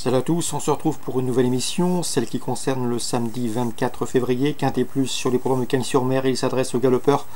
Salut à tous, on se retrouve pour une nouvelle émission, celle qui concerne le samedi 24 février, Quintet Plus sur les programmes de Cagnes-sur-Mer et il s'adresse aux galopeurs.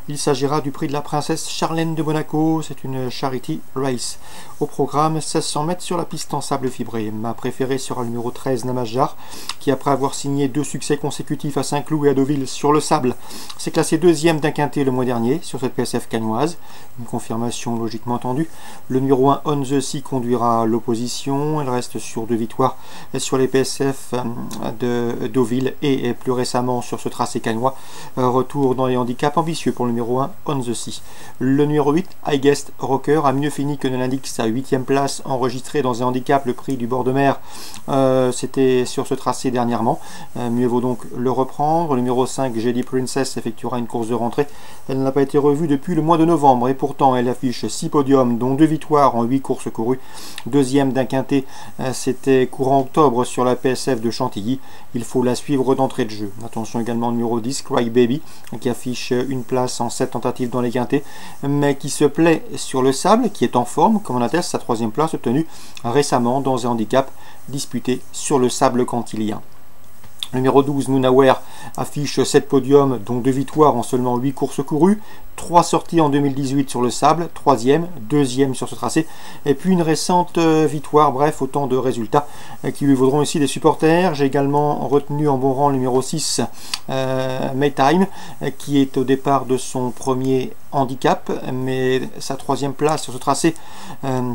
Il s'agira du prix de la princesse Charlène de Monaco, c'est une Charity Race. Au programme, 1600 mètres sur la piste en sable fibré. Ma préférée sera le numéro 13, Namajar, qui après avoir signé 2 succès consécutifs à Saint-Cloud et à Deauville sur le sable, s'est classé deuxième d'un quintet le mois dernier sur cette PSF cannoise. Une confirmation logiquement attendue. Le numéro 1, On The Sea, conduira l'opposition. Elle reste sur 2 victoires sur les PSF de Deauville et plus récemment sur ce tracé cannois. Retour dans les handicaps ambitieux pour le numéro 1, On The Sea. Le numéro 8, I Guest Rocker, a mieux fini que ne l'indique sa 8e place, enregistrée dans un handicap, le prix du bord de mer. C'était sur ce tracé dernièrement. Mieux vaut donc le reprendre. Le numéro 5, JD Princess, effectuera une course de rentrée. Elle n'a pas été revue depuis le mois de novembre et pourtant elle affiche 6 podiums, dont 2 victoires en 8 courses courues. Deuxième d'un quintet, c'était courant octobre sur la PSF de Chantilly. Il faut la suivre d'entrée de jeu. Attention également au numéro 10, Cry Baby, qui affiche une place en 7 tentatives dans les quintets, mais qui se plaît sur le sable, qui est en forme, comme on atteste sa 3e place obtenue récemment dans un handicap disputé sur le sable cantilien. Le numéro 12, Moonaware, affiche 7 podiums, dont 2 victoires en seulement 8 courses courues, 3 sorties en 2018 sur le sable, 3e, 2e sur ce tracé, et puis une récente victoire, bref, autant de résultats qui lui vaudront ici des supporters. J'ai également retenu en bon rang le numéro 6, Maytime, qui est au départ de son premier handicap, mais sa 3e place sur ce tracé,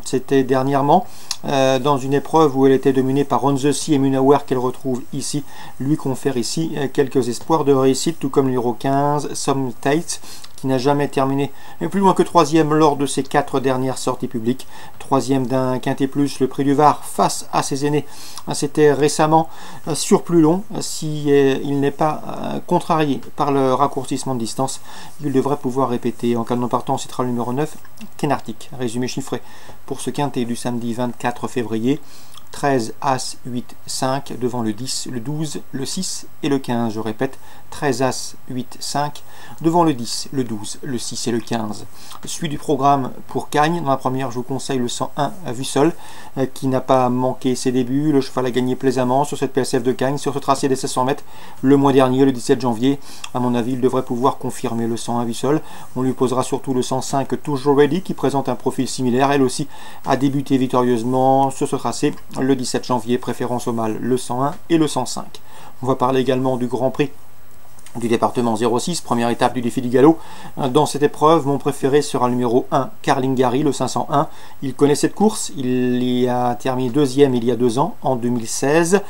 c'était dernièrement, dans une épreuve où elle était dominée par On The Sea et Moonaware qu'elle retrouve ici, lui confère ici quelques espoirs de réussite, tout comme le numéro 15, Some Tate, qui n'a jamais terminé plus loin que 3e lors de ses 4 dernières sorties publiques. 3e d'un quintet plus, le prix du Var face à ses aînés. C'était récemment sur plus long. Si il n'est pas contrarié par le raccourcissement de distance, il devrait pouvoir répéter. En cas de non partant, on citera le numéro 9, Kenartic. Résumé chiffré pour ce quintet du samedi 24 février. 13, As, 8, 5, devant le 10, le 12, le 6 et le 15. Je répète, 13, As, 8, 5, devant le 10, le 12, le 6 et le 15. Suite du programme pour Cagnes. Dans la première, je vous conseille le 101 Vussol, qui n'a pas manqué ses débuts. Le cheval a gagné plaisamment sur cette PSF de Cagnes, sur ce tracé des 1600 mètres, le mois dernier, le 17 janvier. À mon avis, il devrait pouvoir confirmer le 101 Vussol. On lui posera surtout le 105 Toujours Ready, qui présente un profil similaire. Elle aussi a débuté victorieusement sur ce tracé le 17 janvier, préférence au mâle, le 101 et le 105. On va parler également du Grand Prix du département 06, première étape du défi du galop. Dans cette épreuve, mon préféré sera le numéro 1, Carlingari, le 501. Il connaît cette course, il y a terminé 2e il y a 2 ans, en 2016.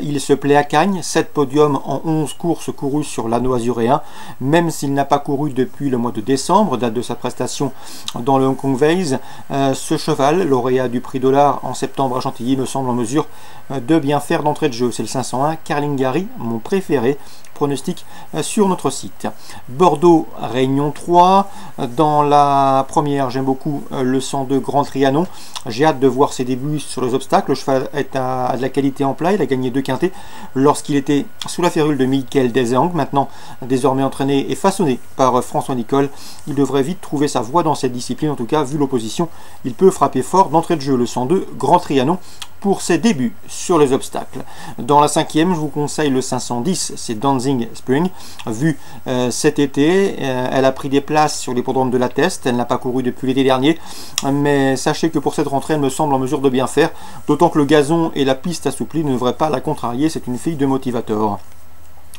Il se plaît à Cagnes, 7 podiums en 11 courses courues sur l'anneau azuréen, même s'il n'a pas couru depuis le mois de décembre, date de sa prestation dans le Hong Kong Vase. Ce cheval, lauréat du prix Dollar en septembre à Chantilly, me semble en mesure de bien faire d'entrée de jeu. C'est le 501, Carlingari, mon préféré. Pronostic sur notre site. Bordeaux, Réunion 3. Dans la première, j'aime beaucoup le 102 Grand Trianon. J'ai hâte de voir ses débuts sur les obstacles. Le cheval a de la qualité en plat. Il a gagné 2 quintets lorsqu'il était sous la férule de Michael Desang. Maintenant, désormais entraîné et façonné par François Nicole, il devrait vite trouver sa voie dans cette discipline. En tout cas, vu l'opposition, il peut frapper fort d'entrée de jeu. Le 102 Grand Trianon pour ses débuts sur les obstacles. Dans la 5e, je vous conseille le 510, c'est Dancing Spring. Vu cet été, elle a pris des places sur l'hippodrome de la Teste. Elle n'a pas couru depuis l'été dernier, mais sachez que pour cette rentrée, elle me semble en mesure de bien faire, d'autant que le gazon et la piste assouplie ne devraient pas la contrarier. C'est une fille de motivateur.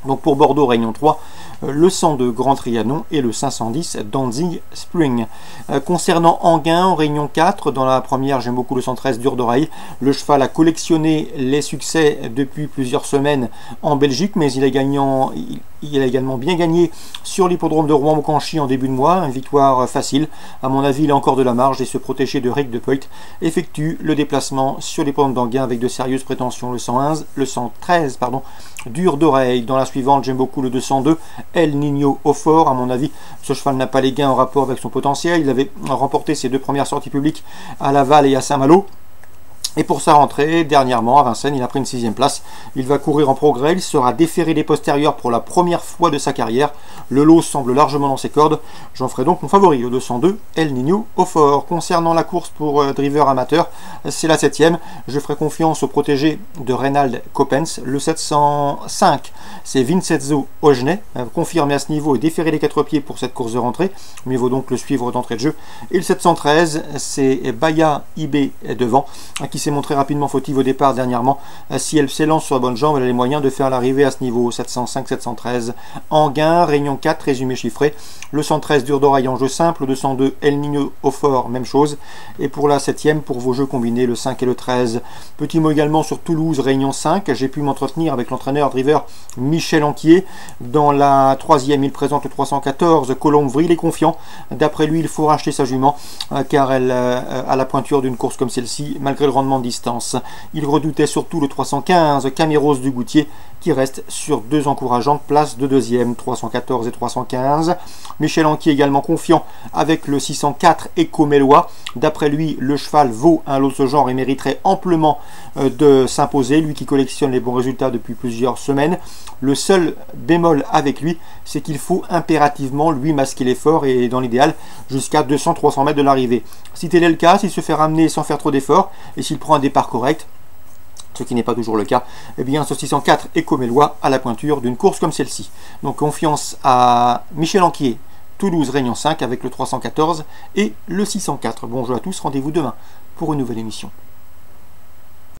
Donc pour Bordeaux, Réunion 3, le 102 Grand Trianon et le 510 Dancing Spring. Concernant Anguin, en Réunion 4, dans la première, j'aime beaucoup le 113 Dur d'oreille. Le cheval a collectionné les succès depuis plusieurs semaines en Belgique, mais il a également bien gagné sur l'hippodrome de Rouen-Moucanchy en début de mois. Une victoire facile. À mon avis, il a encore de la marge et se protéger de Rick de Poit effectue le déplacement sur l'hippodrome d'Anguin avec de sérieuses prétentions. Le 113, Dur d'oreille. Dans la suivante, j'aime beaucoup le 202 El Niño au fort. À mon avis, ce cheval n'a pas les gains en rapport avec son potentiel. Il avait remporté ses 2 premières sorties publiques à Laval et à Saint-Malo. Et pour sa rentrée, dernièrement, à Vincennes, il a pris une 6e place. Il va courir en progrès, il sera déféré des postérieurs pour la première fois de sa carrière. Le lot semble largement dans ses cordes. J'en ferai donc mon favori, le 202, El Niño au fort. Concernant la course pour driver amateur, c'est la 7e. Je ferai confiance au protégé de Reynald Coppens. Le 705, c'est Vincenzo Ojnet, confirmé à ce niveau et déféré des 4 pieds pour cette course de rentrée. Mieux vaut donc le suivre d'entrée de jeu. Et le 713, c'est Baya Ibé devant, qui s'est montré rapidement fautive au départ dernièrement. Si elle s'élance sur la bonne jambe, elle a les moyens de faire l'arrivée à ce niveau. 705-713. Anguin, Réunion 4, résumé chiffré. Le 113 dur d'oreille en jeu simple. Le 202 El Niño au fort, même chose. Et pour la 7e, pour vos jeux combinés, le 5 et le 13. Petit mot également sur Toulouse, Réunion 5. J'ai pu m'entretenir avec l'entraîneur driver Michel Anquier. Dans la 3e, il présente le 314 Colombe-Vril. Il est confiant. D'après lui, il faut racheter sa jument car elle a la pointure d'une course comme celle-ci, malgré le rendement de distance. Il redoutait surtout le 315 Caméros du Goutier qui reste sur 2 encourageantes places de 2e, 314 et 315. Michel Anquier également confiant avec le 604 Écomélois. D'après lui, le cheval vaut un lot de ce genre et mériterait amplement de s'imposer, lui qui collectionne les bons résultats depuis plusieurs semaines. Le seul bémol avec lui, c'est qu'il faut impérativement lui masquer l'effort et dans l'idéal jusqu'à 200-300 mètres de l'arrivée. Si tel est le cas, s'il se fait ramener sans faire trop d'efforts et s'il prend un départ correct, ce qui n'est pas toujours le cas, eh bien ce 604 Écomélois à la pointure d'une course comme celle-ci. Donc confiance à Michel Anquier, Toulouse Réunion 5 avec le 314 et le 604. Bon jeu à tous, rendez-vous demain pour une nouvelle émission.